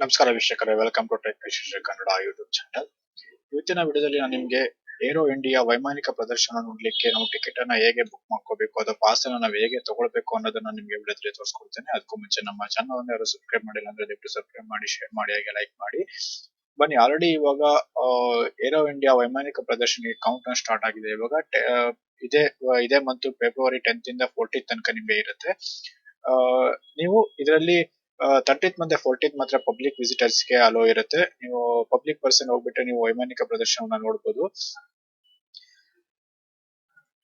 ನಮಸ್ಕಾರ ವೀಕ್ಷಕರೇ, welcome to tech ವಿಶೇಷ ಕನ್ನಡ ಯೂಟ್ಯೂಬ್ ಚಾನಲ್. ಇವತ್ತಿನ ವಿಡಿಯೋದಲ್ಲಿ ನಾನು ನಿಮಗೆ ಏರೋ ಇಂಡಿಯಾ ವೈಮಾನಿಕ ಪ್ರದರ್ಶನ ನೋಡ್ಲಿಕ್ಕೆ ನಾವು ಟಿಕೆಟ್ ಅನ್ನ ಹೇಗೆ ಬುಕ್ ಮಾಡ್ಕೋಬೇಕು, ಅದರ ಪಾಸ್ ಅನ್ನ ನಾವು ಹೇಗೆ ತಗೊಳ್ಬೇಕು ಅನ್ನೋದನ್ನ ನಿಮಗೆ ವಿಡಿಯೋದಲ್ಲಿ ತೋರಿಸ್ಕೊಡ್ತೇನೆ. ಅದಕ್ಕೂ ಮುಂಚೆ ನಮ್ಮ ಚಾನಲ್ ಅನ್ನು ಯಾರು ಸಬ್ಸ್ಕ್ರೈಬ್ ಮಾಡಿಲ್ಲ ಅಂದ್ರೆ ದಯವಿಟ್ಟು ಸಬ್ಸ್ಕ್ರೈಬ್ ಮಾಡಿ, ಶೇರ್ ಮಾಡಿ, ಹಾಗೆ ಲೈಕ್ ಮಾಡಿ. ಬನ್ನಿ, ಆಲ್ರೆಡಿ ಇವಾಗ ಏರೋ ಇಂಡಿಯಾ ವೈಮಾನಿಕ ಪ್ರದರ್ಶನ ಕೌಂಟ್ ಸ್ಟಾರ್ಟ್ ಆಗಿದೆ. ಇವಾಗ ಇದೇ ಇದೇ ಮಂತ್ ಫೆಬ್ರವರಿ 10th ಇಂದ 14th ತನಕ ನಿಮಗೆ ಇರುತ್ತೆ. ಆ, ನೀವು ಇದರಲ್ಲಿ 30th ಮತ್ತೆ 14th ಮಾತ್ರ ಪಬ್ಲಿಕ್ ವಿಸಿಟರ್ಸ್ ಗೆ ಅಲೋ ಇರುತ್ತೆ. ನೀವು ಪಬ್ಲಿಕ್ ಪರ್ಸನ್ ಹೋಗ್ಬಿಟ್ಟು ನೀವು ವೈಮಾನಿಕ ಪ್ರದರ್ಶನವನ್ನ ನೋಡಬಹುದು.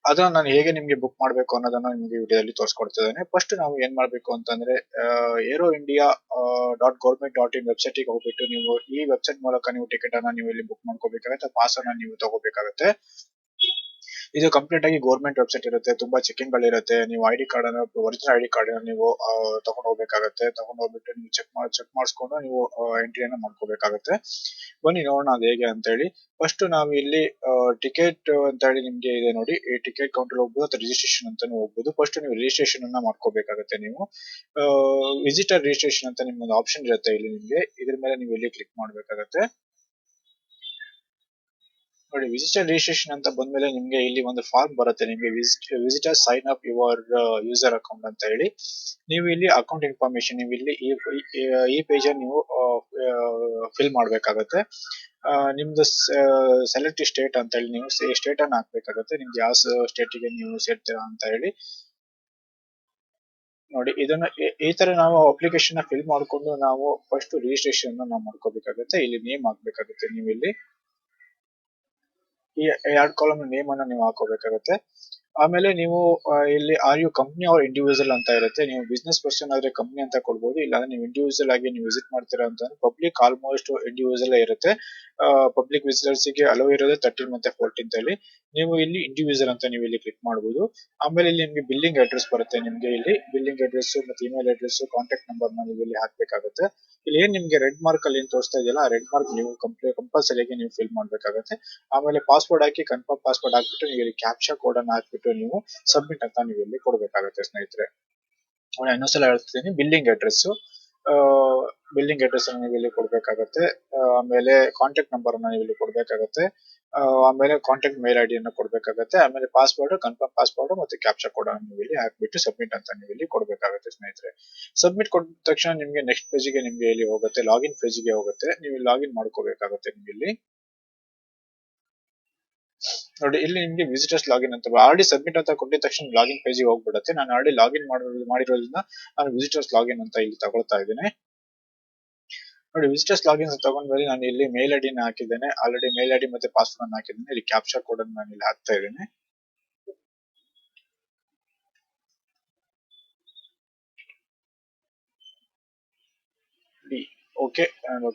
ಅದನ್ನ ನಾನು ಹೇಗೆ ನಿಮ್ಗೆ ಬುಕ್ ಮಾಡಬೇಕು ಅನ್ನೋದನ್ನ ನಿಮ್ಗೆ ವಿಡಿಯೋದಲ್ಲಿ ತೋರಿಸ್ಕೊಡ್ತಿದ್ದೇನೆ. ಫಸ್ಟ್ ನಾವು ಏನ್ ಮಾಡ್ಬೇಕು ಅಂತಂದ್ರೆ, ಏರೋ ಇಂಡಿಯಾ .gov.in ವೆಬ್ಸೈಟ್ ಗೆ ಹೋಗ್ಬಿಟ್ಟು ನೀವು ಈ ವೆಬ್ಸೈಟ್ ಮೂಲಕ ನೀವು ಟಿಕೆಟ್ ಅನ್ನ ನೀವು ಇಲ್ಲಿ ಬುಕ್ ಮಾಡ್ಕೋಬೇಕಾಗುತ್ತೆ. ಪಾಸ್ ಅನ್ನ ನೀವು ತಗೋಬೇಕಾಗುತ್ತೆ. ಇದು ಕಂಪ್ಲೀಟ್ ಆಗಿ ಗೌರ್ಮೆಂಟ್ ವೆಬ್ಸೈಟ್ ಇರುತ್ತೆ. ತುಂಬಾ ಚೆಕಿಂಗ್ ಗಳಿರುತ್ತೆ. ನೀವು ಐಡಿ ಕಾರ್ಡ್ ಅನ್ನ, ಒರಿಜಿನಲ್ ಐಡಿ ಕಾರ್ಡ್ ಅನ್ನ ನೀವು ತಗೊಂಡು ಹೋಗ್ಬೇಕಾಗುತ್ತೆ. ತಗೊಂಡು ಹೋಗ್ಬಿಟ್ಟು ನೀವು ಚೆಕ್ ಮಾಡಿಸ್ಕೊಂಡು ನೀವು ಎಂಟ್ರಿಯನ್ನ ಮಾಡ್ಕೋಬೇಕಾಗುತ್ತೆ. ಬನ್ನಿ ನೋಡೋಣ ಅದು ಹೇಗೆ ಅಂತ ಹೇಳಿ. ಫಸ್ಟ್ ನಾವು ಇಲ್ಲಿ ಟಿಕೆಟ್ ಅಂತ ಹೇಳಿ ನಿಮ್ಗೆ ಇದೆ ನೋಡಿ, ಈ ಟಿಕೆಟ್ ಕೌಂಟರ್ ಹೋಗ್ಬೋದು ಅಥವಾ ರಿಜಿಸ್ಟ್ರೇಷನ್ ಅಂತಾನು ಹೋಗ್ಬೋದು. ಫಸ್ಟ್ ನೀವು ರಿಜಿಸ್ಟ್ರೇಷನ್ ಅನ್ನ ಮಾಡ್ಕೋಬೇಕಾಗುತ್ತೆ. ನೀವು ವಿಸಿಟರ್ ರಿಜಿಸ್ಟ್ರೇಷನ್ ಅಂತ ನಿಮ್ಗೊಂದು ಆಪ್ಷನ್ ಇರುತ್ತೆ ಇಲ್ಲಿ ನಿಮ್ಗೆ. ಇದ್ರ ಮೇಲೆ ನೀವು ಇಲ್ಲಿ ಕ್ಲಿಕ್ ಮಾಡ್ಬೇಕಾಗತ್ತೆ. ನೋಡಿ, ವಿಸಿಟರ್ ರಿಜಿಸ್ಟ್ರೇಷನ್ ಅಂತ ಬಂದ್ಮೇಲೆ ನಿಮ್ಗೆ ಇಲ್ಲಿ ಒಂದು ಫಾರ್ಮ್ ಬರುತ್ತೆ. ನಿಮ್ಗೆ visitor sign up your user account ಅಂತ ಹೇಳಿ. ನೀವು ಇಲ್ಲಿ ಅಕೌಂಟ್ ಇನ್ಫಾರ್ಮೇಶನ್ ನೀವು ಇಲ್ಲಿ ಈ ಪೇಜ್ ನೀವು ಫಿಲ್ ಮಾಡ್ಬೇಕಾಗತ್ತೆ. ನಿಮ್ದು ಸೆಲೆಕ್ಟ್ ಸ್ಟೇಟ್ ಅಂತ ಹೇಳಿ ನೀವು ಸ್ಟೇಟ್ ಅನ್ನ ಹಾಕ್ಬೇಕಾಗತ್ತೆ. ನಿಮ್ಗೆ ಯಾವ ಸ್ಟೇಟ್ ಗೆ ನೀವು ಸೇರ್ತೀರಾ ಅಂತ ಹೇಳಿ. ನೋಡಿ, ಇದನ್ನ ಈ ತರ ನಾವು ಅಪ್ಲಿಕೇಶನ್ ಫಿಲ್ ಮಾಡ್ಕೊಂಡು ನಾವು ಫಸ್ಟ್ ರಿಜಿಸ್ಟ್ರೇಷನ್ ನಾವು ಮಾಡ್ಕೋಬೇಕಾಗುತ್ತೆ. ಇಲ್ಲಿ ನೇಮ್ ಹಾಕ್ಬೇಕಾಗುತ್ತೆ. ನೀವು ಇಲ್ಲಿ ಈ ಎರಡು ಕಾಲಮ್ ನೇಮ್ ಅನ್ನ ನೀವು ಹಾಕೋಬೇಕಾಗುತ್ತೆ. ಆಮೇಲೆ ನೀವು ಇಲ್ಲಿ are you company or individual ಅಂತ ಇರುತ್ತೆ. ನೀವು ಬಿಸ್ನೆಸ್ ಪರ್ಸನ್ ಆದ್ರೆ ಕಂಪ್ನಿ ಅಂತ ಕೊಡ್ಬೋದು. ಇಲ್ಲಾಂದ್ರೆ ನೀವು ಇಂಡಿವಿಜುವಲ್ ಆಗಿ ನೀವು ವಿಸಿಟ್ ಮಾಡ್ತೀರಾ ಅಂತಂದ್ರೆ ಪಬ್ಲಿಕ್ ಆಲ್ಮೋಸ್ಟ್ ಇಂಡಿವಿಜುವಲ್ ಇರುತ್ತೆ. ಪಬ್ಲಿಕ್ ವಿಸಿಟರ್ಸ್ ಗೆ ಅಲೋ ಇರೋದು 13 ಮತ್ತೆ 14th ಅಲ್ಲಿ. ನೀವು ಇಲ್ಲಿ ಇಂಡಿವಿಜುವಲ್ ಅಂತ ನೀವು ಇಲ್ಲಿ ಕ್ಲಿಕ್ ಮಾಡಬಹುದು. ಆಮೇಲೆ ಇಲ್ಲಿ ನಿಮ್ಗೆ ಬಿಲ್ಲಿಂಗ್ ಅಡ್ರೆಸ್ ಬರುತ್ತೆ. ನಿಮ್ಗೆ ಇಲ್ಲಿ ಬಿಲ್ಲಿಂಗ್ ಅಡ್ರೆಸ್ ಮತ್ತೆ ಇಮೇಲ್ ಅಡ್ರೆಸ್, ಕಾಂಟ್ಯಾಕ್ಟ್ ನಂಬರ್ ನೀವು ಇಲ್ಲಿ ಹಾಕ್ಬೇಕಾಗುತ್ತೆ. ಇಲ್ಲಿ ಏನ್ ನಿಮ್ಗೆ ರೆಡ್ ಮಾರ್ಕ್ ಅಲ್ಲಿ ಏನ್ ತೋರಿಸ್ತಾ ಇದೆಯಲ್ಲ, ಆ ರೆಡ್ ಮಾರ್ಕ್ ನೀವು ಕಂಪಲ್ಸರಿಯಾಗಿ ನೀವು ಫಿಲ್ ಮಾಡ್ಬೇಕಾಗುತ್ತೆ. ಆಮೇಲೆ ಪಾಸ್ವರ್ಡ್ ಹಾಕಿ ಕನ್ಫರ್ಮ್ ಪಾಸ್ವರ್ಡ್ ಹಾಕ್ಬಿಟ್ಟು ನೀವು ಇಲ್ಲಿ ಕ್ಯಾಪ್ಚಾ ಕೋಡ್ ಅನ್ನ ಹಾಕ್ಬಿಟ್ಟು ನೀವು ಸಬ್ಮಿಟ್ ಅಂತ ನೀವು ಇಲ್ಲಿ ಕೊಡ್ಬೇಕಾಗುತ್ತೆ ಸ್ನೇಹಿತರೆ. ಇನ್ನೊಂದ್ಸಲ ಹೇಳ್ತಿದ್ದೀನಿ, ಬಿಲ್ಲಿಂಗ್ ಅಡ್ರೆಸ್ ಅನ್ನು ನೀವು ಇಲ್ಲಿ ಕೊಡ್ಬೇಕಾಗತ್ತೆ. ಆಮೇಲೆ ಕಾಂಟ್ಯಾಕ್ಟ್ ನಂಬರ್ ಅನ್ನ ನೀವು ಇಲ್ಲಿ ಕೊಡ್ಬೇಕಾಗತ್ತೆ. ಆಮೇಲೆ ಕಾಂಟ್ಯಾಕ್ಟ್ ಮೇಲ್ ಐಡಿ ಅನ್ನು ಕೊಡ್ಬೇಕಾಗತ್ತೆ. ಆಮೇಲೆ ಪಾಸ್ವರ್ಡ್, ಕನ್ಫರ್ಮ್ ಪಾಸ್ವರ್ಡ್ ಮತ್ತೆ ಕ್ಯಾಪ್ಚಾ ಕೋಡ್ ಅನ್ನು ನೀವು ಇಲ್ಲಿ ಹಾಕ್ಬಿಟ್ಟು ಸಬ್ಮಿಟ್ ಅಂತ ನೀವು ಇಲ್ಲಿ ಕೊಡ್ಬೇಕಾಗುತ್ತೆ ಸ್ನೇಹಿತರೆ. ಸಬ್ಮಿಟ್ ಕೊಟ್ಟ ತಕ್ಷಣ ನಿಮ್ಗೆ ನೆಕ್ಸ್ಟ್ ಪೇಜ್ ಗೆ ನಿಮ್ಗೆ ಇಲ್ಲಿ ಹೋಗುತ್ತೆ, ಲಾಗಿನ್ ಪೇಜ್ ಗೆ ಹೋಗುತ್ತೆ. ನೀವು ಲಾಗಿನ್ ಮಾಡ್ಕೋಬೇಕಾಗುತ್ತೆ. ನಿಮ್ಗೆ ಇಲ್ಲಿ ನೋಡಿ, ಇಲ್ಲಿ ನಿಮ್ಗೆ ವಿಸಿಟರ್ಸ್ ಲಾಗಿನ್ ಅಂತ ಆಲ್ರೆಡಿ ಸಬ್ಮಿಟ್ ಅಂತ ಕೊಟ್ಟಿದ ತಕ್ಷಣ ಲಾಗಿನ್ ಪೇಜ್ ಗೆ ಹೋಗ್ಬಿಡುತ್ತೆ. ನಾನು ಆಲ್ರೆಡಿ ಲಾಗಿನ್ ಮಾಡಿರೋದ್ರಿಂದ ನಾನು ವಿಸಿಟರ್ಸ್ ಲಾಗಿನ್ ಅಂತ ಇಲ್ಲಿ ತಗೊಳ್ತಾ ಇದ್ದೇನೆ. ನೋಡಿ, ವಿಸಿಟರ್ಸ್ ಲಾಗಿನ್ ತಗೊಂಡ್ಮೇಲೆ ನಾನು ಇಲ್ಲಿ ಮೇಲ್ ಐಡಿ ಹಾಕಿದ್ದೇನೆ. ಆಲ್ರೆಡಿ ಮೇಲ್ ಐಡಿ ಮತ್ತೆ ಪಾಸ್ವರ್ಡ್ ಅನ್ನು ಹಾಕಿದ್ದೇನೆ. ಇಲ್ಲಿ ಕ್ಯಾಪ್ಚಾ ಕೋಡ್ ಅನ್ನು ನಾನು ಇಲ್ಲಿ ಹಾಕ್ತಾ ಇದ್ದೇನೆ. ಓಕೆ,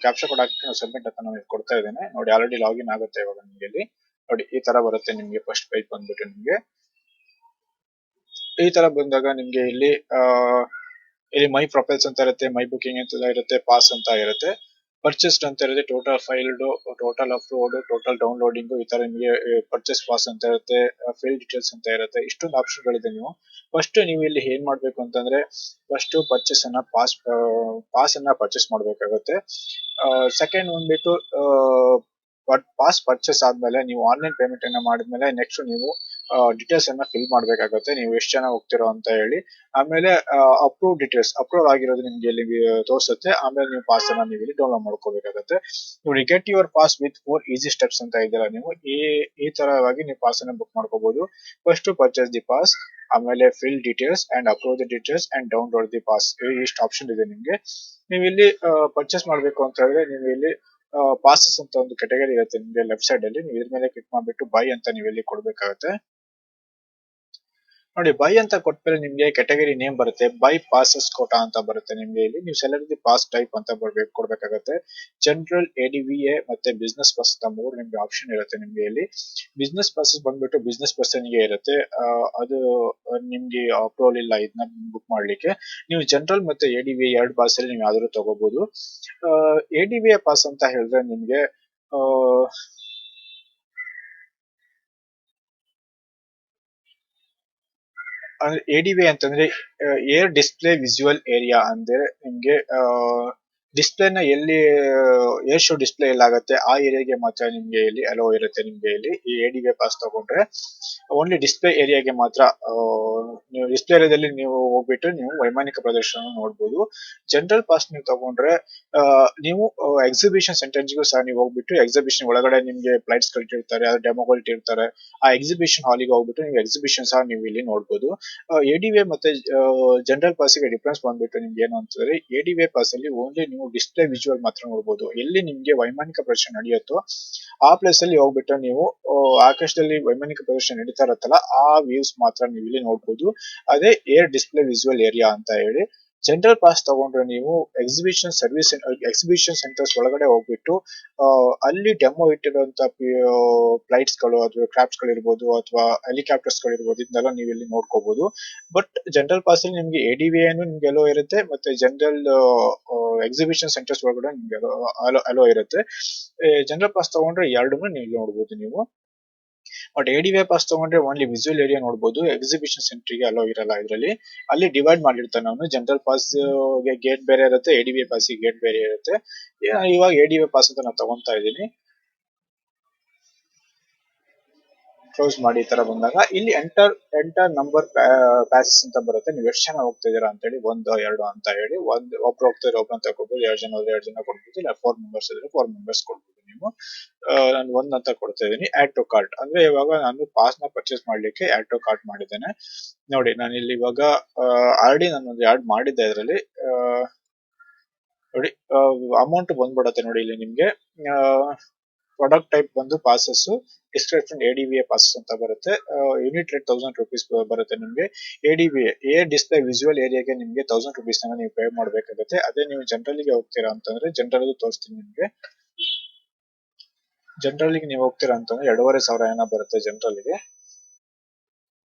ಕ್ಯಾಪ್ಚಾ ಕೋಡ್ ಹಾಕಿ ಸಬ್ಮಿಟ್ ಅಂತ ನಾನು ಕೊಡ್ತಾ ಇದ್ದೇನೆ. ನೋಡಿ, ಆಲ್ರೆಡಿ ಲಾಗಿನ್ ಆಗುತ್ತೆ ಇವಾಗ ನಿಮ್ಗೆ ಇಲ್ಲಿ. ನೋಡಿ, ಈ ತರ ಬರುತ್ತೆ ನಿಮ್ಗೆ. ಫಸ್ಟ್ ಪೇಜ್ ಬಂದ್ಬಿಟ್ಟು ನಿಮ್ಗೆ ಈ ತರ ಬಂದಾಗ ನಿಮ್ಗೆ ಇಲ್ಲಿ ಮೈ ಪ್ರೊಫೈಲ್ಸ್ ಅಂತ ಇರುತ್ತೆ, ಮೈ ಬುಕಿಂಗ್ ಅಂತ ಇರುತ್ತೆ, ಪಾಸ್ ಅಂತ ಇರುತ್ತೆ, ಪರ್ಚೇಸ್ಡ್ ಅಂತ ಇರುತ್ತೆ, total filed, total upload, total downloading, ಈ ತರ ನಿಮಗೆ ಪರ್ಚೇಸ್ ಪಾಸ್ ಅಂತ ಇರುತ್ತೆ, ಫೀಲ್ಡ್ ಡೀಟೇಲ್ಸ್ ಅಂತ ಇರುತ್ತೆ. ಇಷ್ಟೊಂದು ಆಪ್ಷನ್ ಗಳಿದೆ. ನೀವು ಫಸ್ಟ್ ನೀವು ಇಲ್ಲಿ ಏನ್ ಮಾಡ್ಬೇಕು ಅಂತಂದ್ರೆ, ಫಸ್ಟ್ ಪರ್ಚೇಸ್ ಅನ್ನ ಪಾಸ್ ಅನ್ನ ಪರ್ಚೇಸ್ ಮಾಡ್ಬೇಕಾಗುತ್ತೆ. ಸೆಕೆಂಡ್ ಬಂದ್ಬಿಟ್ಟು ಪಾಸ್ ಪರ್ಚೇಸ್ ಆದ್ಮೇಲೆ ನೀವು ಆನ್ಲೈನ್ ಪೇಮೆಂಟ್ ಅನ್ನ ಮಾಡಿದ್ಮೇಲೆ ನೆಕ್ಸ್ಟ್ ನೀವು ಡೀಟೇಲ್ಸ್ ಅನ್ನ ಫಿಲ್ ಮಾಡ್ಬೇಕಾಗುತ್ತೆ. ನೀವು ಎಷ್ಟು ಜನ ಹೋಗ್ತಿರೋ ಅಂತ ಹೇಳಿ. ಆಮೇಲೆ ಅಪ್ರೂವ್ ಆಗಿರೋದು ನಿಮ್ಗೆ ಇಲ್ಲಿ ತೋರಿಸುತ್ತೆ. ಆಮೇಲೆ ನೀವು ಪಾಸ್ ಅನ್ನ ನೀವು ಇಲ್ಲಿ ಡೌನ್ಲೋಡ್ ಮಾಡ್ಕೋಬೇಕಾಗುತ್ತೆ. ನೋಡಿ, get your pass with 4 easy steps ಅಂತ ಇದೆಯಲ್ಲ, ನೀವು ಈ ತರವಾಗಿ ನೀವು ಪಾಸ್ ಅನ್ನ ಬುಕ್ ಮಾಡ್ಕೋಬಹುದು. ಫಸ್ಟ್ ಪರ್ಚೇಸ್ ದಿ ಪಾಸ್, ಆಮೇಲೆ fill details and approve the details and download the pass. ಇಷ್ಟು ಆಪ್ಷನ್ ಇದೆ ನಿಮ್ಗೆ. ನೀವು ಇಲ್ಲಿ ಪರ್ಚೇಸ್ ಮಾಡ್ಬೇಕು ಅಂತ ಹೇಳಿದ್ರೆ ನೀವು ಇಲ್ಲಿ ಪಾಸಸ್ ಅಂತ ಒಂದು ಕೆಟಗರಿ ಇರುತ್ತೆ ನಿಮ್ಗೆ ಲೆಫ್ಟ್ ಸೈಡ್ ಅಲ್ಲಿ. ನೀವು ಇದ್ರ ಮೇಲೆ ಕ್ಲಿಕ್ ಮಾಡ್ಬಿಟ್ಟು ಬೈ ಅಂತ ನೀವು ಇಲ್ಲಿ ಕೊಡ್ಬೇಕಾಗುತ್ತೆ. ನೋಡಿ, ಬೈ ಅಂತ ಕೊಟ್ಮೇಲೆ ನಿಮ್ಗೆ ಕೆಟಗರಿ ನೇಮ್ ಬರುತ್ತೆ. ಬೈ ಪಾಸಸ್ ಕೋಟಾ ಅಂತ ಬರುತ್ತೆ ನಿಮ್ಗೆ ಇಲ್ಲಿ. ನೀವು ಸೆಲೆಕ್ಟ್ ದಿ ಪಾಸ್ ಟೈಪ್ ಅಂತ ಕೊಡ್ಬೇಕಾಗುತ್ತೆ. ಜನರಲ್, ಎಡಿವಿಎ ಮತ್ತೆ ಬಿಸ್ನೆಸ್ ಪಾಸ್ ಅಂತ 3 ನಿಮ್ಗೆ ಆಪ್ಷನ್ ಇರುತ್ತೆ ನಿಮ್ಗೆ ಇಲ್ಲಿ. ಬಿಸ್ನೆಸ್ ಪಾಸಸ್ ಬಂದ್ಬಿಟ್ಟು ಬಿಸ್ನೆಸ್ ಪರ್ಸನ್ ಗೆ ಇರುತ್ತೆ. ಅದು ನಿಮ್ಗೆ ಅಪ್ರೂವಲ್ ಇಲ್ಲ ಇದನ್ನ ಬುಕ್ ಮಾಡ್ಲಿಕ್ಕೆ. ನೀವು ಜನರಲ್ ಮತ್ತೆ ಎಡಿವಿಎ 2 ಪಾಸ್ ಅಲ್ಲಿ ನೀವು ಯಾವ್ದಾದ್ರು ತಗೋಬಹುದು. ಎಡಿವಿಎ ಪಾಸ್ ಅಂತ ಹೇಳಿದ್ರೆ ನಿಮ್ಗೆ ಎಡಿವಿ ಅಂತಂದ್ರೆ ಏರ್ ಡಿಸ್ಪ್ಲೇ ವಿಸುವಲ್ ಏರಿಯಾ ಅಂದ್ರೆ ನಿಮ್ಗೆ ಡಿಸ್ಪ್ಲೇನ ಎಲ್ಲಿ ಏರ್ ಶೋ ಡಿಸ್ಪ್ಲೇ ಎಲ್ಲಾಗುತ್ತೆ ಆ ಏರಿಯಾಗೆ ಮಾತ್ರ ನಿಮ್ಗೆ ಇಲ್ಲಿ ಅಲೋ ಇರುತ್ತೆ. ನಿಮ್ಗೆ ಇಲ್ಲಿ ಈ ಎಡಿವೆ ಪಾಸ್ ತಗೊಂಡ್ರೆ ಓನ್ಲಿ ಡಿಸ್ಪ್ಲೇ ಏರಿಯಾಗೆ ಮಾತ್ರ ನೀವು ಡಿಸ್ಪ್ಲೇ ಏರಿಯಾದಲ್ಲಿ ನೀವು ಹೋಗ್ಬಿಟ್ಟು ನೀವು ವೈಮಾನಿಕ ಪ್ರದರ್ಶನ ನೋಡ್ಬೋದು. ಜನರಲ್ ಪಾಸ್ ನೀವು ತಗೊಂಡ್ರೆ ನೀವು ಎಕ್ಸಿಬಿಷನ್ ಸೆಂಟರ್ಸ್ಗೂ ಸಹ ನೀವು ಹೋಗ್ಬಿಟ್ಟು ಎಕ್ಸಿಬಿಷನ್ ಒಳಗಡೆ ನಿಮ್ಗೆ ಫ್ಲೈಟ್ಸ್ ಕಳಿಟ್ಟಿರ್ತಾರೆ, ಡೆಮೋಗಳು ಇಟ್ಟಿರ್ತಾರೆ. ಆ ಎಕ್ಸಿಬಿಷನ್ ಹಾಲಿಗೆ ಹೋಗ್ಬಿಟ್ಟು ನೀವು ಎಕ್ಸಿಬಿಷನ್ ಸಹ ನೀವು ಇಲ್ಲಿ ನೋಡ್ಬೋದು. ಎಡಿವೆ ಮತ್ತೆ ಜನರಲ್ ಪಾಸ್ಗೆ ಡಿಫ್ರೆನ್ಸ್ ಬಂದ್ಬಿಟ್ಟು ನಿಮ್ಗೆ ಏನು ಅಂತಂದ್ರೆ ಎಡಿವೆ ಪಾಸ್ ಅಲ್ಲಿ ಓನ್ಲಿ ನೀವು ಡಿಸ್ಪ್ಲೇ ವಿಜುವಲ್ ಮಾತ್ರ ನೋಡಬಹುದು. ಎಲ್ಲಿ ನಿಮ್ಗೆ ವೈಮಾನಿಕ ಪ್ರದರ್ಶನ ನಡೆಯುತ್ತೋ ಆ ಪ್ಲೇಸ್ ಅಲ್ಲಿ ಹೋಗ್ಬಿಟ್ಟು ನೀವು ಆಕಾಶದಲ್ಲಿ ವೈಮಾನಿಕ ಪ್ರದರ್ಶನ ನಡೀತಾ ಇರತ್ತಲ್ಲ ಆ ವ್ಯೂಸ್ ಮಾತ್ರ ನೀವು ಇಲ್ಲಿ ನೋಡಬಹುದು. ಅದೇ ಏರ್ ಡಿಸ್ಪ್ಲೇ ವಿಜುವಲ್ ಏರಿಯಾ ಅಂತ ಹೇಳಿ. ಜನರಲ್ ಪಾಸ್ ತಗೊಂಡ್ರೆ ನೀವು ಎಕ್ಸಿಬಿಷನ್ ಸೆಂಟರ್ಸ್ ಒಳಗಡೆ ಹೋಗ್ಬಿಟ್ಟು ಅಲ್ಲಿ ಡೆಮೋ ಇಟ್ಟಿರುವಂತ ಫ್ಲೈಟ್ಸ್ ಗಳು ಅಥವಾ ಕ್ರಾಫ್ಟ್ಸ್ ಗಳಿರ್ಬೋದು ಅಥವಾ ಹೆಲಿಕಾಪ್ಟರ್ಸ್ ಗಳಿರ್ಬೋದು ಇದನ್ನೆಲ್ಲ ನೀವು ಇಲ್ಲಿ ನೋಡ್ಕೋಬಹುದು. ಬಟ್ ಜನರಲ್ ಪಾಸ್ ಅಲ್ಲಿ ನಿಮ್ಗೆ ಎಡಿವಿ ನಿಮ್ಗೆ ಎಲ್ಲೋ ಇರುತ್ತೆ, ಮತ್ತೆ ಜನರಲ್ ಎಕ್ಸಿಬಿಷನ್ ಸೆಂಟರ್ಸ್ ಒಳಗಡೆ ನಿಮ್ಗೆ ಅಲೋ ಇರುತ್ತೆ. ಜನರಲ್ ಪಾಸ್ ತಗೊಂಡ್ರೆ ಎರಡನ್ನೂ ನೀವು ನೋಡಬಹುದು ನೀವು. ಬಟ್ ಎಡಿವಿ ಪಾಸ್ ತಗೊಂಡ್ರೆ ಓನ್ಲಿ ವಿಜುವಲ್ ಏರಿಯಾ ನೋಡಬಹುದು, ಎಕ್ಸಿಬಿಷನ್ ಸೆಂಟರ್ ಗೆ ಅಲೋ ಇರಲ್ಲ ಇದರಲ್ಲಿ. ಅಲ್ಲಿ ಡಿವೈಡ್ ಮಾಡಿರ್ತಾನೆ ಅವನು. ಜನರಲ್ ಪಾಸ್ ಗೆ ಗೇಟ್ ಬೇರೆ ಇರುತ್ತೆ, ಎಡಿವಿ ಪಾಸ್ ಗೆ ಗೇಟ್ ಬೇರೆ ಇರುತ್ತೆ. ಇವಾಗ ಎಡಿವಿ ಪಾಸ್ ಅಂತ ನಾನು ತಗೊಂತಾ ಇದ್ದೀನಿ. ಕ್ಲೋಸ್ ಮಾಡಿ ಈ ತರ ಬಂದಾಗ ಇಲ್ಲಿ ಎಂಟರ್ ನಂಬರ್ ಪ್ಯಾಸಸ್ ಅಂತ ಬರುತ್ತೆ. ನೀವು ಎಷ್ಟು ಜನ ಹೋಗ್ತಾ ಇದೀರಾ ಅಂತ ಹೇಳಿ, 1 2 ಅಂತ ಹೇಳಿ. ಒಬ್ರು ಹೋಗ್ತಾ ಒಬ್ರು ಅಂತ ಕೊಡ್ಬೋದು, 2 ಜನ ಹೋದ್ರೆ 2 ಜನ ಕೊಡ್ಬೋದು, ಇಲ್ಲ 4 ಮೆಂಬರ್ಸ್ ಇದ್ರೆ 4 ಮೆಂಬರ್ಸ್ ಕೊಡ್ಬೋದು ನೀವು. ನಾನು 1 ಅಂತ ಕೊಡ್ತಾ ಇದೀನಿ. ಆಡ್ ಟು ಕಾರ್ಟ್ ಅಂದ್ರೆ ಇವಾಗ ನಾನು ಪಾಸ್ ನ ಪರ್ಚೇಸ್ ಮಾಡ್ಲಿಕ್ಕೆ ಆಡ್ ಟು ಕಾರ್ಟ್ ಮಾಡಿದ್ದೇನೆ. ನೋಡಿ ನಾನು ಇಲ್ಲಿ ಇವಾಗ ಆಲ್ರೆಡಿ ನಾನು ಒಂದು ಆಡ್ ಮಾಡಿದ್ದೆ ಇದರಲ್ಲಿ. ನೋಡಿ ಅಮೌಂಟ್ ಬಂದ್ಬಿಡತ್ತೆ ನೋಡಿ ಇಲ್ಲಿ ನಿಮ್ಗೆ. ಪ್ರಾಡಕ್ಟ್ ಟೈಪ್ ಬಂದು ಪಾಸಸ್, ಡಿಸ್ಕ್ರಿಪ್ಷನ್ ಎಡಿವಿಎ ಪಾಸಸ್ ಅಂತ ಬರುತ್ತೆ. ಯೂನಿಟ್ ರೇಟ್ 1000 ರುಪೀಸ್ ಬರುತ್ತೆ ನಿಮ್ಗೆ. ಎಡಿವಿಎ ಏರ್ ಡಿಸ್ಪ್ಲೇ ವಿಜುವಲ್ ಏರಿಯಾಗೆ ನಿಮ್ಗೆ 1000 ರುಪೀಸ್ ನೀವು ಪೇ ಮಾಡಬೇಕಾಗುತ್ತೆ. ಅದೇ ನೀವು ಜನರಲ್ ಗೆ ಹೋಗ್ತೀರಾ ಅಂತಂದ್ರೆ ಜನರಲ್ ತೋರಿಸ್ತೀನಿ ನಿಮ್ಗೆ. ಜನರಲ್ ಗೆ ನೀವು ಹೋಗ್ತೀರಾ ಅಂತಂದ್ರೆ 2500 ಏನೋ ಬರುತ್ತೆ ಜನರಲ್ ಗೆ.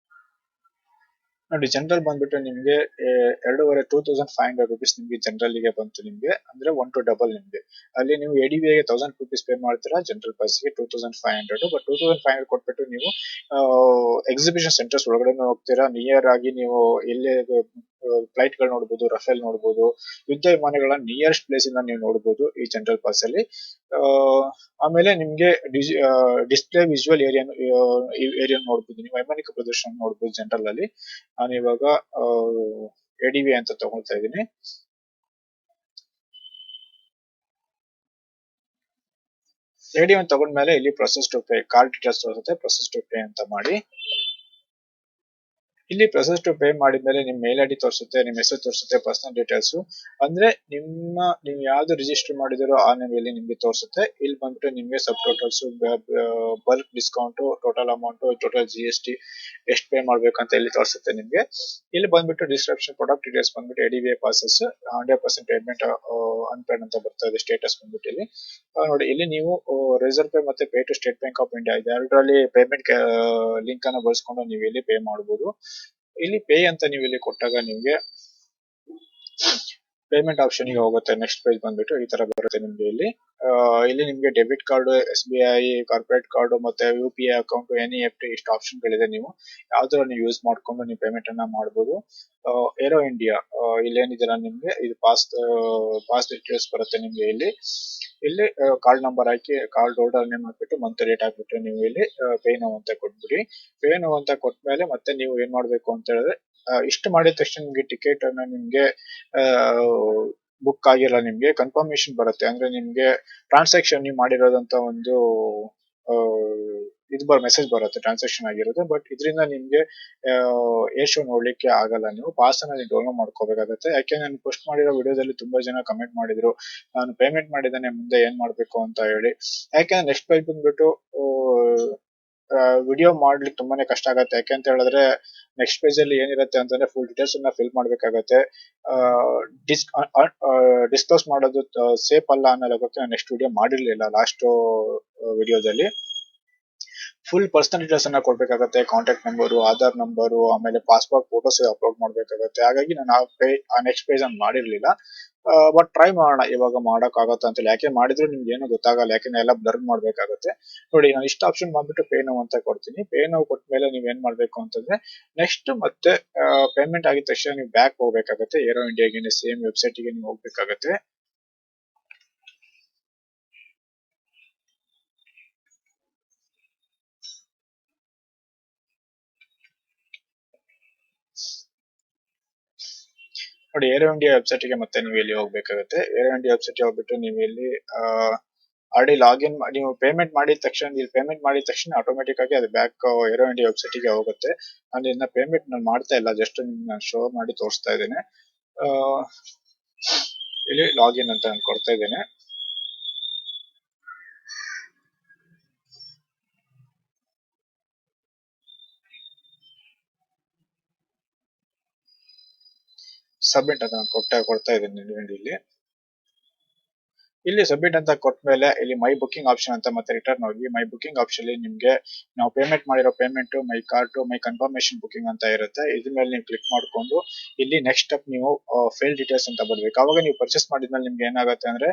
ನೋಡಿ ಜನರಲ್ ಬಂದ್ಬಿಟ್ಟು ನಿಮ್ಗೆ 2500 ರುಪೀಸ್ ನಿಮ್ಗೆ ಜನರಲ್ ಗೆ ಬಂತು ನಿಮ್ಗೆ. ಅಂದ್ರೆ 1 to ಡಬಲ್ ನಿಮ್ಗೆ. ಅಲ್ಲಿ ನೀವು ಎಡಿವಿಗೆ 1000 ರುಪೀಸ್ ಪೇ ಮಾಡ್ತೀರಾ, ಜನರಲ್ ಪಾಸ್ ಗೆ 2500. ಬಟ್ 2500 ಕೊಟ್ಬಿಟ್ಟು ನೀವು ಎಕ್ಸಿಬಿಷನ್ ಸೆಂಟರ್ಸ್ ಒಳಗಡೆ ಹೋಗ್ತೀರಾ. ನಿಯರ್ ಆಗಿ ನೀವು ಎಲ್ಲೇ ಫ್ಲೈಟ್ ಗಳು ನೋಡಬಹುದು, ರಫೇಲ್ ನೋಡಬಹುದು, ಯುದ್ಧ ವಿಮಾನಗಳನ್ನ ನಿಯರೆಸ್ಟ್ ಪ್ಲೇಸ್ ಇಂದ ನೀವು ನೋಡಬಹುದು ಈ ಜನರಲ್ ಪಾಸ್ ಅಲ್ಲಿ. ಆಮೇಲೆ ನಿಮ್ಗೆ ಡಿಸ್ಪ್ಲೇ ವಿಜುವಲ್ ಏರಿಯಾ ನೋಡಬಹುದು, ನೀವು ವೈಮಾನಿಕ ಪ್ರದರ್ಶನ ನೋಡಬಹುದು ಜನರಲ್ ಅಲ್ಲಿ. ನಾನು ಇವಾಗ ಎಡಿವಿ ಅಂತ ತಗೊಳ್ತಾ ಇದ್ದೀನಿ. ಎಡಿವಿ ಅಂತ ತಗೊಂಡ್ಮೇಲೆ ಇಲ್ಲಿ process to pay card details ತೋರಿಸುತ್ತೆ. ಪ್ರೊಸೆಸ್ ಟು ಪೇ ಅಂತ ಮಾಡಿ. ಇಲ್ಲಿ ಪ್ರೊಸೆಸ್ ಟು ಪೇ ಮಾಡಿದ್ಮೇಲೆ ನಿಮ್ ಮೇಲ್ ಐಡಿ ತೋರಿಸುತ್ತೆ, ನಿಮ್ ಹೆಸರು ತೋರಿಸುತ್ತೆ, ಪರ್ಸನಲ್ ಡೀಟೇಲ್ಸ್. ಅಂದ್ರೆ ನೀವು ಯಾವ್ದು ರಿಜಿಸ್ಟರ್ ಮಾಡಿದಿರೋ ಆ ನೇಮಲ್ಲಿ ನಿಮ್ಗೆ ತೋರಿಸುತ್ತೆ. ಇಲ್ಲಿ ಬಂದ್ಬಿಟ್ಟು ನಿಮ್ಗೆ subtotals, bulk discount, total amount, total GST ಎಷ್ಟು ಪೇ ಮಾಡ್ಬೇಕಂತ ಇಲ್ಲಿ ತೋರಿಸುತ್ತೆ ನಿಮ್ಗೆ. ಇಲ್ಲಿ ಬಂದ್ಬಿಟ್ಟು ಡಿಸ್ಕ್ರಿಪ್ಷನ್ ಪ್ರಾಡಕ್ಟ್ ಡೀಟೇಲ್ಸ್ ಬಂದ್ಬಿಟ್ಟು ಎಡಿವಿಎ ಪಾಸಸ್ 100% ಪೇಮೆಂಟ್ ಅನ್ಪೇಡ್ ಅಂತ ಬರ್ತಾ ಇದೆ ಸ್ಟೇಟಸ್ ಬಂದ್ಬಿಟ್ಟು ಇಲ್ಲಿ. ನೋಡಿ ಇಲ್ಲಿ ನೀವು ರಿಸರ್ವ್ ಪೇ ಮತ್ತೆ pay to State Bank of India ಇದೆ ಎರಡರಲ್ಲಿ ಪೇಮೆಂಟ್ ಲಿಂಕ್ ಅನ್ನು ಬಳಸ್ಕೊಂಡು ನೀವು ಇಲ್ಲಿ ಪೇ ಮಾಡಬಹುದು. ಇಲ್ಲಿ ಪೇ ಅಂತ ನೀವು ಇಲ್ಲಿ ಕೊಟ್ಟಾಗ ನಿಮ್ಗೆ ಪೇಮೆಂಟ್ ಆಪ್ಷನ್ ಗೆ ಹೋಗುತ್ತೆ. ನೆಕ್ಸ್ಟ್ ಪೇಜ್ ಬಂದ್ಬಿಟ್ಟು ಈ ತರ ಬರುತ್ತೆ ನಿಮ್ಗೆ ಇಲ್ಲಿ. ಇಲ್ಲಿ ನಿಮ್ಗೆ debit card, SBI, corporate card ಮತ್ತೆ UPI ಅಕೌಂಟ್, NEFT ಇಷ್ಟು ಆಪ್ಷನ್ ಗಳಿದೆ. ನೀವು ಯಾವ್ದಾರ ನೀವು ಯೂಸ್ ಮಾಡ್ಕೊಂಡು ನೀವು ಪೇಮೆಂಟ್ ಅನ್ನ ಮಾಡಬಹುದು. ಏರೋ ಇಂಡಿಯಾ ಇಲ್ಲೇನಿದೆಲ್ಲ ನಿಮ್ಗೆ ಇದು ಪಾಸ್ ಡೀಟೇಲ್ಸ್ ಬರುತ್ತೆ ನಿಮ್ಗೆ ಇಲ್ಲಿ. ಇಲ್ಲಿ ಕಾರ್ಡ್ ನಂಬರ್ ಹಾಕಿ, ಕಾರ್ಡ್ ಹೋಲ್ಡರ್ ನೇಮ್ ಹಾಕ್ಬಿಟ್ಟು ಮಂತ್ ಡೇಟ್ ಹಾಕ್ಬಿಟ್ಟು ನೀವು ಇಲ್ಲಿ ಪೇ ನೌ ಅಂತ ಕೊಟ್ಬಿಡಿ. ಪೇ ನೌ ಅಂತ ಕೊಟ್ಮೇಲೆ ಮತ್ತೆ ನೀವು ಏನ್ ಮಾಡ್ಬೇಕು ಅಂತ ಹೇಳಿದ್ರೆ, ಇಷ್ಟು ಮಾಡಿದ ತಕ್ಷಣ ನಿಮ್ಗೆ ಟಿಕೆಟ್ ಅನ್ನ ನಿಮ್ಗೆ ಬುಕ್ ಆಗಿಲ್ಲ, ನಿಮ್ಗೆ ಕನ್ಫರ್ಮೇಶನ್ ಬರುತ್ತೆ. ಅಂದ್ರೆ ನಿಮ್ಗೆ ಟ್ರಾನ್ಸಾಕ್ಷನ್ ನೀವು ಮಾಡಿರೋದಂತ ಒಂದು ಮೆಸೇಜ್ ಬರುತ್ತೆ ಟ್ರಾನ್ಸಾಕ್ಷನ್ ಆಗಿರುತ್ತೆ. ಬಟ್ ಇದರಿಂದ ನಿಮ್ಗೆ ಏರ್ ಶೋ ನೋಡ್ಲಿಕ್ಕೆ ಆಗಲ್ಲ. ನೀವು ಪಾಸ್ ಅನ್ನ ನೀವು ಡೌನ್ಲೋಡ್ ಮಾಡ್ಕೋಬೇಕಾಗುತ್ತೆ. ಯಾಕೆ ನಾನು ಪೋಸ್ಟ್ ಮಾಡಿರೋ ವಿಡಿಯೋದಲ್ಲಿ ತುಂಬಾ ಜನ ಕಮೆಂಟ್ ಮಾಡಿದ್ರು ನಾನು ಪೇಮೆಂಟ್ ಮಾಡಿದ್ದೇನೆ ಮುಂದೆ ಏನ್ ಮಾಡ್ಬೇಕು ಅಂತ ಹೇಳಿ. ಯಾಕೆಂದ್ರೆ ನೆಕ್ಸ್ಟ್ ಪೇಜ್ ಬಂದ್ಬಿಟ್ಟು ವಿಡಿಯೋ ಮಾಡ್ಲಿಕ್ಕೆ ತುಂಬಾನೇ ಕಷ್ಟ ಆಗತ್ತೆ. ಯಾಕೆಂತ ಹೇಳಿದ್ರೆ ನೆಕ್ಸ್ಟ್ ಪೇಜ್ ಅಲ್ಲಿ ಏನಿರುತ್ತೆ ಅಂತಂದ್ರೆ ಫುಲ್ ಡೀಟೇಲ್ಸ್ ಅನ್ನ ಫಿಲ್ ಮಾಡ್ಬೇಕಾಗತ್ತೆ. ಡಿಸ್ಕ್ಲೋಸ್ ಮಾಡೋದು ಸೇಫ್ ಅಲ್ಲ ಅನ್ನೋ ಬಗ್ಗೆ ನಾನು ನೆಕ್ಸ್ಟ್ ವಿಡಿಯೋ ಮಾಡಿರ್ಲಿಲ್ಲ. ಲಾಸ್ಟ್ ವಿಡಿಯೋದಲ್ಲಿ ಫುಲ್ ಪರ್ಸನಲ್ ಡೀಟೇಲ್ಸ್ ಅನ್ನ ಕೊಡ್ಬೇಕಾಗತ್ತೆ. ಕಾಂಟ್ಯಾಕ್ಟ್ ನಂಬರು, ಆಧಾರ್ ನಂಬರು, ಆಮೇಲೆ ಪಾಸ್ಪೋರ್ಟ್ ಫೋಟೋಸ್ ಅಪ್ಲೋಡ್ ಮಾಡ್ಬೇಕಾಗತ್ತೆ. ಹಾಗಾಗಿ ನಾನು ಆ ನೆಕ್ಸ್ಟ್ ಪೇಜ್ ಅನ್ನು ಮಾಡಿರ್ಲಿಲ್ಲ. ಬಟ್ ಟ್ರೈ ಮಾಡೋಣ ಇವಾಗ ಮಾಡಕ್ ಆಗತ್ತ ಅಂತ. ಯಾಕೆ ಮಾಡಿದ್ರು ನಿಮ್ಗೆ ಏನು ಗೊತ್ತಾಗಲ್ಲ, ಯಾಕೆಂದ್ರೆ ಎಲ್ಲ ಬ್ಲರ್ ಮಾಡ್ಬೇಕಾಗತ್ತೆ. ನೋಡಿ ನಾನು ಇಷ್ಟ ಆಪ್ಷನ್ ಮಾಡ್ಬಿಟ್ಟು ಪೇ ನೌ ಅಂತ ಕೊಡ್ತೀನಿ. ಪೇ ನೌ ಕೊಟ್ಮೇಲೆ ನೀವ್ ಏನ್ ಮಾಡ್ಬೇಕು ಅಂತಂದ್ರೆ ನೆಕ್ಸ್ಟ್ ಮತ್ತೆ ಪೇಮೆಂಟ್ ಆಗಿದ ತಕ್ಷಣ ನೀವು ಬ್ಯಾಕ್ ಹೋಗ್ಬೇಕಾಗತ್ತೆ. ಏರೋ ಇಂಡಿಯಾಗೆ ಸೇಮ್ ವೆಬ್ಸೈಟ್ ಗೆ ನೀವು ಹೋಗ್ಬೇಕಾಗತ್ತೆ. ನೋಡಿ ಏರೋ ಇಂಡಿಯಾ ವೆಬ್ಸೈಟ್ ಗೆ ಮತ್ತೆ ನೀವು ಇಲ್ಲಿ ಹೋಗ್ಬೇಕಾಗುತ್ತೆ. ಏರೋ ಇಂಡಿಯಾ ವೆಬ್ಸೈಟ್ ಗೆ ಹೋಗ್ಬಿಟ್ಟು ನೀವು ಇಲ್ಲಿ ಆಲ್ರೆಡಿ ಲಾಗಿನ್ ನೀವು ಪೇಮೆಂಟ್ ಮಾಡಿದ ತಕ್ಷಣ, ಇಲ್ಲಿ ಪೇಮೆಂಟ್ ಮಾಡಿದ ತಕ್ಷಣ ಆಟೋಮೆಟಿಕ್ ಆಗಿ ಅದು ಬ್ಯಾಕ್ ಏರೋ ಇಂಡಿಯಾ ವೆಬ್ಸೈಟ್ ಗೆ ಹೋಗುತ್ತೆ. ನಾನು ಇದನ್ನ ಪೇಮೆಂಟ್ ನಾನು ಮಾಡ್ತಾ ಇಲ್ಲ, ಜಸ್ಟ್ ನಾನು ಶೋ ಮಾಡಿ ತೋರಿಸ್ತಾ ಇದ್ದೇನೆ. ಇಲ್ಲಿ ಲಾಗಿನ್ ಅಂತ ನಾನು ಕೊಡ್ತಾ ಇದ್ದೇನೆ. ಸಬ್ಮಿಟ್ ಅಂತ ನಾನು ಕೊಡ್ತಾ ಇದ್ದೀನಿ ಇಲ್ಲಿ. ಇಲ್ಲಿ ಸಬ್ಮಿಟ್ ಅಂತ ಕೊಟ್ಮೇಲೆ ಇಲ್ಲಿ ಮೈ ಬುಕಿಂಗ್ ಆಪ್ಷನ್ ಅಂತ ಮತ್ತೆ ರಿಟರ್ನ್ ಹೋಗಿ ಮೈ ಬುಕಿಂಗ್ ಆಪ್ಷನ್ ಅಲ್ಲಿ ನಿಮ್ಗೆ ನಾವು ಪೇಮೆಂಟ್ ಮಾಡಿರೋ payment, my card, my confirmation booking ಅಂತ ಇರುತ್ತೆ. ಇದ್ರ ಮೇಲೆ ನೀವು ಕ್ಲಿಕ್ ಮಾಡ್ಕೊಂಡು ಇಲ್ಲಿ ನೆಕ್ಸ್ಟ್ ಸ್ಟೆಪ್ ನೀವು ಫೇಲ್ ಡೀಟೇಲ್ಸ್ ಅಂತ ಬರ್ಬೇಕು. ಅವಾಗ ನೀವು ಪರ್ಚೇಸ್ ಮಾಡಿದ್ಮೇಲೆ ನಿಮ್ಗೆ ಏನಾಗುತ್ತೆ ಅಂದ್ರೆ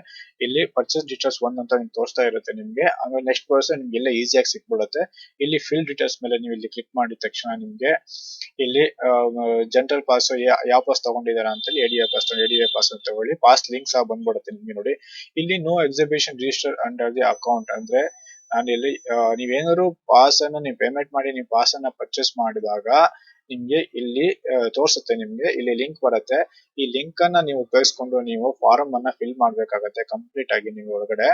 ಇಲ್ಲಿ ಪರ್ಚೇಸ್ ಡೀಟೇಲ್ಸ್ 1 ಅಂತ ನಿಮ್ಗೆ ತೋರಿಸ್ತಾ ಇರುತ್ತೆ ನಿಮ್ಗೆ. ಆಮೇಲೆ ನೆಕ್ಸ್ಟ್ ಪರ್ಸನ್ ನಿಮ್ಗೆ ಎಲ್ಲ ಈಸಿಯಾಗಿ ಸಿಕ್ಬಿಡುತ್ತೆ. ಇಲ್ಲಿ ಫಿಲ್ ಡೀಟೇಲ್ಸ್ ಮೇಲೆ ನೀವು ಇಲ್ಲಿ ಕ್ಲಿಕ್ ಮಾಡಿದ ತಕ್ಷಣ ನಿಮ್ಗೆ ಇಲ್ಲಿ ಜನರಲ್ ಪಾಸ್ ಯಾವ ಪಾಸ್ ತಗೊಂಡಿದಾರ ಅಂತ ಹೇಳಿ ಎಡಿಎ ಪಾಸ್ ಅಂತ ತಗೊಳ್ಳಿ. ಪಾಸ್ ಲಿಂಕ್ ಸಹ ಬಂದ್ಬಿಡುತ್ತೆ ನಿಮ್ಗೆ. ನೋಡಿ ಇಲ್ಲಿ no exhibition register under the account ಅಂದ್ರೆ ನಾನು ಇಲ್ಲಿ ನೀವೇನಾದ್ರು ಪಾಸ್ ಅನ್ನ ನೀವು ಪೇಮೆಂಟ್ ಮಾಡಿ ನೀವು ಪಾಸ್ ಅನ್ನ ಪರ್ಚೇಸ್ ಮಾಡಿದಾಗ ನಿಮ್ಗೆ ಇಲ್ಲಿ ತೋರಿಸುತ್ತೆ. ನಿಮ್ಗೆ ಇಲ್ಲಿ ಲಿಂಕ್ ಬರುತ್ತೆ. ಈ ಲಿಂಕ್ ಅನ್ನ ನೀವು ಉಪಯೋಗಿಸ್ಕೊಂಡು ನೀವು ಫಾರಂ ಅನ್ನ ಫಿಲ್ ಮಾಡ್ಬೇಕಾಗತ್ತೆ. ಕಂಪ್ಲೀಟ್ ಆಗಿ ನೀವು ಒಳಗಡೆ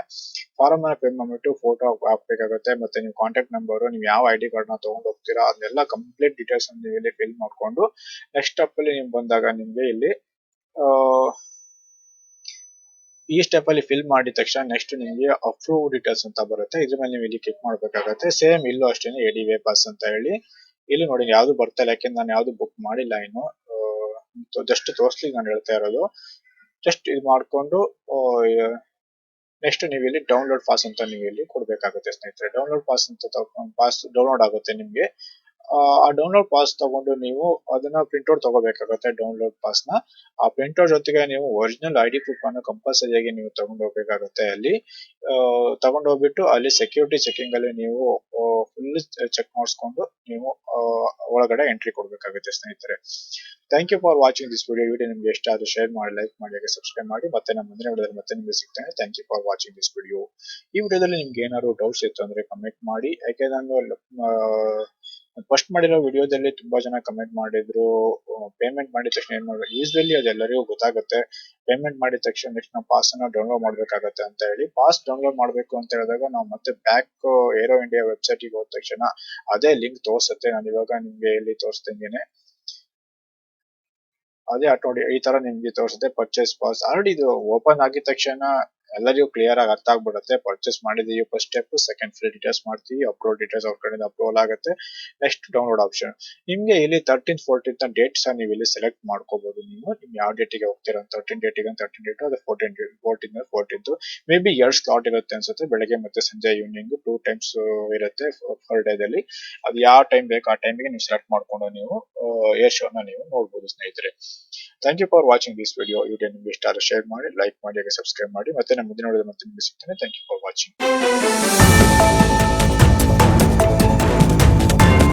ಫಾರಂ ಅನ್ನ ಫಿಲ್ ಮಾಡ್ಬಿಟ್ಟು ಫೋಟೋ ಹಾಕ್ಬೇಕಾಗತ್ತೆ. ಮತ್ತೆ ನೀವು ಕಾಂಟ್ಯಾಕ್ಟ್ ನಂಬರ್, ನೀವು ಯಾವ ಐಡಿ ಕಾರ್ಡ್ ನ ತಗೊಂಡು ಹೋಗ್ತೀರಾ ಅದನ್ನೆಲ್ಲ ಕಂಪ್ಲೀಟ್ ಡೀಟೇಲ್ಸ್ ಅನ್ನು ನೀವು ಇಲ್ಲಿ ಫಿಲ್ ಮಾಡ್ಕೊಂಡು ನೆಕ್ಸ್ಟ್ ಸ್ಟೆಪ್ ಅಲ್ಲಿ ನೀವು ಬಂದಾಗ ನಿಮ್ಗೆ ಇಲ್ಲಿ ಈ ಸ್ಟೆಪ್ ಅಲ್ಲಿ ಫಿಲ್ ಮಾಡಿದ ತಕ್ಷಣ ನೆಕ್ಸ್ಟ್ ನಿಮಗೆ ಅಪ್ರೂವ್ ಡೀಟೇಲ್ಸ್ ಅಂತ ಬರುತ್ತೆ. ಇದ್ರ ಮೇಲೆ ನೀವು ಇಲ್ಲಿ ಕ್ಲಿಕ್ ಮಾಡ್ಬೇಕಾಗತ್ತೆ. ಸೇಮ್ ಇಲ್ಲೂ ಅಷ್ಟೇನೆ ಎಡಿವೇ ಪಾಸ್ ಅಂತ ಹೇಳಿ. ಇಲ್ಲಿ ನೋಡಿ ಯಾವ್ದು ಬರ್ತಾ ಇಲ್ಲ, ಯಾಕೆಂದ್ರೆ ನಾನು ಯಾವ್ದು ಬುಕ್ ಮಾಡಿಲ್ಲ ಇನ್ನು. ಜಸ್ಟ್ ತೋರ್ಸ್ಲಿಕ್ಕೆ ನಾನು ಹೇಳ್ತಾ ಇರೋದು. ಜಸ್ಟ್ ಇದು ಮಾಡ್ಕೊಂಡು ನೆಕ್ಸ್ಟ್ ನೀವು ಇಲ್ಲಿ ಡೌನ್ಲೋಡ್ ಪಾಸ್ ಅಂತ ನೀವು ಇಲ್ಲಿ ಕೊಡ್ಬೇಕಾಗುತ್ತೆ ಸ್ನೇಹಿತರೆ. ಡೌನ್ಲೋಡ್ ಪಾಸ್ ಅಂತ ಪಾಸ್ ಡೌನ್ಲೋಡ್ ಆಗುತ್ತೆ ನಿಮ್ಗೆ. ಆ ಡೌನ್ಲೋಡ್ ಪಾಸ್ ತಗೊಂಡು ನೀವು ಅದನ್ನ ಪ್ರಿಂಟ್ಔಟ್ ತಗೋಬೇಕಾಗುತ್ತೆ. ಡೌನ್ಲೋಡ್ ಪಾಸ್ ನ ಆ ಪ್ರಿಂಟ್ಔಟ್ ಜೊತೆಗೆ ನೀವು ಒರಿಜಿನಲ್ ಐಡಿ ಪ್ರೂಫ್ ಅನ್ನು ಕಂಪಲ್ಸರಿ ಆಗಿ ನೀವು ತಗೊಂಡು ಹೋಗ್ಬೇಕಾಗುತ್ತೆ. ಅಲ್ಲಿ ತಗೊಂಡು ಹೋಗ್ಬಿಟ್ಟು ಅಲ್ಲಿ ಸೆಕ್ಯೂರಿಟಿ ಚೆಕಿಂಗ್ ಅಲ್ಲಿ ನೀವು ಫುಲ್ ಚೆಕ್ ಮಾಡಿಸ್ಕೊಂಡು ನೀವು ಒಳಗಡೆ ಎಂಟ್ರಿ ಕೊಡ್ಬೇಕಾಗುತ್ತೆ ಸ್ನೇಹಿತರೆ. Thank you for watching this video. ನಿಮ್ಗೆ ಇಷ್ಟ ಆದ್ರೆ ಶೇರ್ ಮಾಡಿ, ಲೈಕ್ ಮಾಡಿ, ಹಾಗೆ ಸಬ್ಸ್ಕ್ರೈಬ್ ಮಾಡಿ. ಮತ್ತೆ ನಮ್ಮ ಮುಂದಿನ ವಿಡಿಯೋದಲ್ಲಿ ಮತ್ತೆ ನಿಮ್ಗೆ ಸಿಗ್ತೇನೆ. Thank you for watching this video. ಈ ವಿಡಿಯೋದಲ್ಲಿ ನಿಮ್ಗೆ ಏನಾದ್ರು ಡೌಟ್ಸ್ ಇತ್ತು ಅಂದ್ರೆ ಕಮೆಂಟ್ ಮಾಡಿ. ಯಾಕೆ ನಾನು ಫಸ್ಟ್ ಮಾಡಿರೋ ವಿಡಿಯೋದಲ್ಲಿ ತುಂಬಾ ಜನ ಕಮೆಂಟ್ ಮಾಡಿದ್ರು ಪೇಮೆಂಟ್ ಮಾಡಿದ ತಕ್ಷಣ ಏನ್ ಮಾಡ್ಬೇಕು. ಯೂಸ್ವಲಿ ಅದೆಲ್ಲರಿಗೂ ಗೊತ್ತಾಗುತ್ತೆ. ಪೇಮೆಂಟ್ ಮಾಡಿದ ತಕ್ಷಣ ನೆಕ್ಸ್ಟ್ ನಾವು ಪಾಸ್ ಅನ್ನ ಡೌನ್ಲೋಡ್ ಮಾಡ್ಬೇಕಾಗತ್ತೆ ಅಂತ ಹೇಳಿ. ಪಾಸ್ ಡೌನ್ಲೋಡ್ ಮಾಡ್ಬೇಕು ಅಂತ ಹೇಳಿದಾಗ ನಾವು ಮತ್ತೆ ಬ್ಯಾಕ್ ಏರೋ ಇಂಡಿಯಾ ವೆಬ್ಸೈಟ್ ಗೆ ಹೋದ ತಕ್ಷಣ ಅದೇ ಲಿಂಕ್ ತೋರಿಸುತ್ತೆ. ನಾನು ಇವಾಗ ನಿಮ್ಗೆ ಇಲ್ಲಿ ತೋರಿಸ್ದಂಗೆನೆ ಅದೇ ನೋಡಿ ಈ ತರ ನಿಮ್ಗೆ ತೋರಿಸುತ್ತೆ ಪರ್ಚೇಸ್ ಪಾಸ್. ಆಲ್ರೆಡಿ ಇದು ಓಪನ್ ಆಗಿದ ತಕ್ಷಣ ಎಲ್ಲರಿಗೂ ಕ್ಲಿಯರ್ ಆಗಿ ಅರ್ಥ ಆಗ್ಬಿಡುತ್ತೆ. ಪರ್ಚೇಸ್ ಮಾಡಿದೀವಿ first step, second fill details ಮಾಡ್ತೀವಿ, ಅಪ್ಲೋಡ್ ಡೀಟೇಲ್ಸ್ ಅವ್ರ ಕಡೆಯಿಂದ ಅಪ್ಲೋಡ್ ಆಗುತ್ತೆ. ನೆಕ್ಸ್ಟ್ ಡೌನ್ಲೋಡ್ ಆಪ್ಷನ್ ನಿಮ್ಗೆ ಇಲ್ಲಿ 13th 14th ಡೇಟ್ ಸಹ ನೀವು ಇಲ್ಲಿ ಸೆಲೆಕ್ಟ್ ಮಾಡ್ಕೋಬಹುದು. ನೀವು ಯಾವ ಡೇಟಿಗೆ ಹೋಗ್ತೀರಾ, 13 ಡೇಟಿಗೆ 13 ಡೇಟ್, ಅದು 14th ಮೇ ಬಿ 2 ಸ್ಲಾಟ್ ಇರುತ್ತೆ ಅನ್ಸುತ್ತೆ. ಬೆಳಗ್ಗೆ ಮತ್ತೆ ಸಂಜೆ ಈವ್ನಿಂಗ್ 2 ಟೈಮ್ಸ್ ಇರುತ್ತೆ ಪರ್ ಡೇದಲ್ಲಿ. ಅದು ಯಾವ ಟೈಮ್ ಬೇಕು ಆ ಟೈಮಿಗೆ ನೀವು ಸೆಲೆಕ್ಟ್ ಮಾಡ್ಕೊಂಡು ನೀವು ಏರ್ ಶೋ ನ ನೀವು ನೋಡಬಹುದು ಸ್ನೇಹಿತರೆ. Thank you for watching this video. Video ನಿಮ್ಗೆ ಇಷ್ಟ ಆದ್ರೆ ಶೇರ್ ಮಾಡಿ, ಲೈಕ್ ಮಾಡಿ, ಹಾಗೆ ಸಬ್ಸ್ಕ್ರೈಬ್ ಮಾಡಿ. ಮತ್ತೆ ನಮ್ಮ ಮುಂದಿನ ವಿಡಿಯೋದಲ್ಲಿ ಮತ್ತೆ ನಿಮ್ಗೆ ಸಿಗ್ತೇನೆ. Thank you for watching.